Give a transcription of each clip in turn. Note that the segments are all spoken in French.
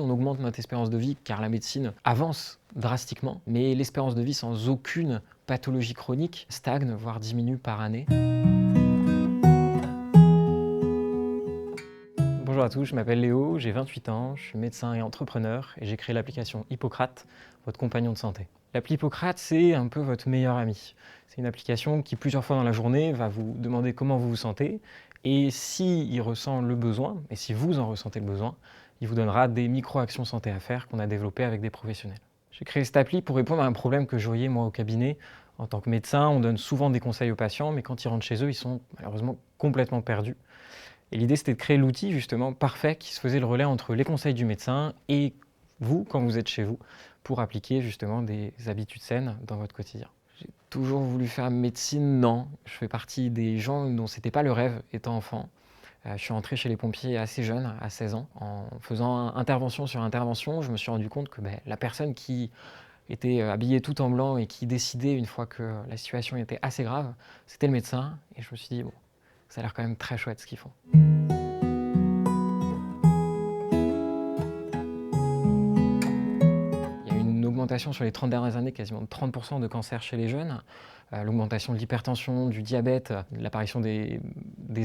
On augmente notre espérance de vie car la médecine avance drastiquement, mais l'espérance de vie sans aucune pathologie chronique stagne, voire diminue par année. Bonjour à tous, je m'appelle Léo, j'ai 28 ans, je suis médecin et entrepreneur et j'ai créé l'application Hippocrate, votre compagnon de santé. L'appli Hippocrate, c'est un peu votre meilleur ami. C'est une application qui, plusieurs fois dans la journée, va vous demander comment vous vous sentez et s'il ressent le besoin, et si vous en ressentez le besoin, il vous donnera des micro-actions santé à faire qu'on a développées avec des professionnels. J'ai créé cette appli pour répondre à un problème que je voyais moi au cabinet. En tant que médecin, on donne souvent des conseils aux patients, mais quand ils rentrent chez eux, ils sont malheureusement complètement perdus. Et l'idée, c'était de créer l'outil justement parfait qui se faisait le relais entre les conseils du médecin et vous, quand vous êtes chez vous, pour appliquer justement des habitudes saines dans votre quotidien. J'ai toujours voulu faire médecine, non. Je fais partie des gens dont c'était pas le rêve étant enfant. Je suis entré chez les pompiers assez jeune, à 16 ans. En faisant intervention sur intervention, je me suis rendu compte que la personne qui était habillée tout en blanc et qui décidait une fois que la situation était assez grave, c'était le médecin. Et je me suis dit, bon, ça a l'air quand même très chouette ce qu'ils font. Il y a eu une augmentation sur les 30 dernières années, quasiment de 30% de cancers chez les jeunes, l'augmentation de l'hypertension, du diabète, l'apparition des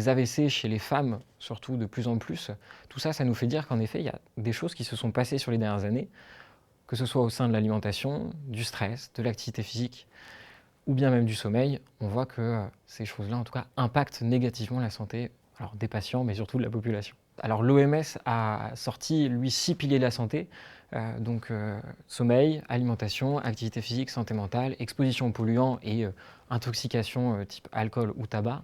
AVC chez les femmes, surtout de plus en plus. Tout ça, ça nous fait dire qu'en effet, il y a des choses qui se sont passées sur les dernières années, que ce soit au sein de l'alimentation, du stress, de l'activité physique, ou bien même du sommeil. On voit que ces choses-là, en tout cas, impactent négativement la santé, alors des patients, mais surtout de la population. Alors l'OMS a sorti, lui, 6 piliers de la santé, sommeil, alimentation, activité physique, santé mentale, exposition aux polluants et intoxication type alcool ou tabac.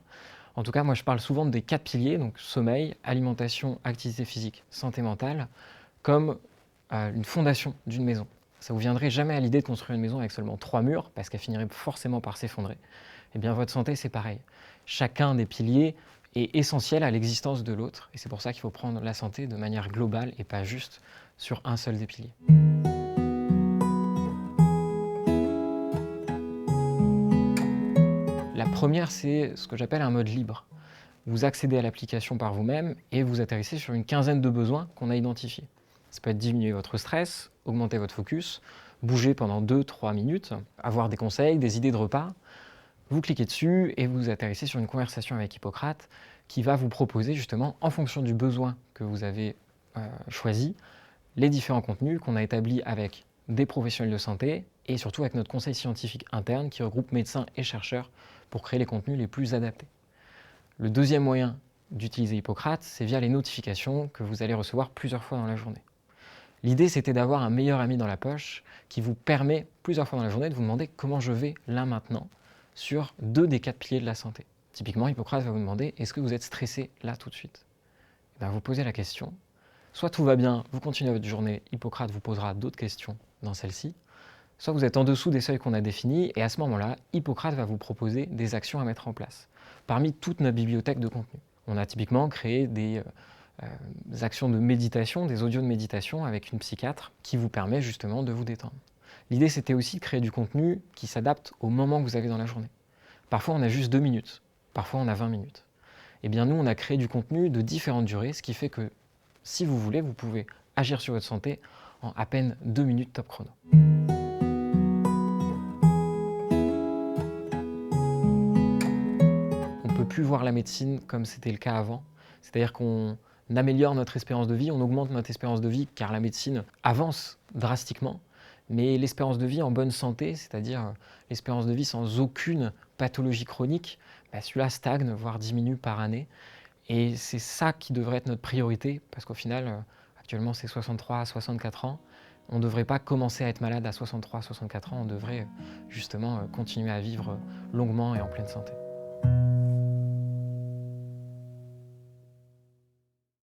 En tout cas, moi je parle souvent des 4 piliers, donc sommeil, alimentation, activité physique, santé mentale, comme une fondation d'une maison. Ça vous viendrait jamais à l'idée de construire une maison avec seulement 3 murs, parce qu'elle finirait forcément par s'effondrer. Eh bien votre santé c'est pareil. Chacun des piliers est essentiel à l'existence de l'autre, et c'est pour ça qu'il faut prendre la santé de manière globale et pas juste sur un seul des piliers. La première, c'est ce que j'appelle un mode libre. Vous accédez à l'application par vous-même et vous atterrissez sur une quinzaine de besoins qu'on a identifiés. Ça peut être diminuer votre stress, augmenter votre focus, bouger pendant 2-3 minutes, avoir des conseils, des idées de repas. Vous cliquez dessus et vous atterrissez sur une conversation avec Hippocrate qui va vous proposer justement, en fonction du besoin que vous avez choisi, les différents contenus qu'on a établis avec des professionnels de santé et surtout avec notre conseil scientifique interne qui regroupe médecins et chercheurs pour créer les contenus les plus adaptés. Le deuxième moyen d'utiliser Hippocrate, c'est via les notifications que vous allez recevoir plusieurs fois dans la journée. L'idée, c'était d'avoir un meilleur ami dans la poche qui vous permet plusieurs fois dans la journée de vous demander comment je vais là maintenant sur 2 des 4 piliers de la santé. Typiquement, Hippocrate va vous demander, est-ce que vous êtes stressé là tout de suite? Vous posez la question. Soit tout va bien, vous continuez votre journée, Hippocrate vous posera d'autres questions dans celle-ci, soit vous êtes en dessous des seuils qu'on a définis, et à ce moment-là, Hippocrate va vous proposer des actions à mettre en place. Parmi toute notre bibliothèque de contenu, on a typiquement créé des actions de méditation, des audios de méditation avec une psychiatre qui vous permet justement de vous détendre. L'idée, c'était aussi de créer du contenu qui s'adapte au moment que vous avez dans la journée. Parfois, on a juste 2 minutes, parfois on a 20 minutes. Eh bien, nous, on a créé du contenu de différentes durées, ce qui fait que si vous voulez, vous pouvez agir sur votre santé en à peine 2 minutes top chrono. On ne peut plus voir la médecine comme c'était le cas avant. C'est-à-dire qu'on améliore notre espérance de vie, on augmente notre espérance de vie car la médecine avance drastiquement. Mais l'espérance de vie en bonne santé, c'est-à-dire l'espérance de vie sans aucune pathologie chronique, celui-là stagne, voire diminue par année. Et c'est ça qui devrait être notre priorité, parce qu'au final, actuellement c'est 63 à 64 ans. On ne devrait pas commencer à être malade à 63 à 64 ans, on devrait justement continuer à vivre longuement et en pleine santé.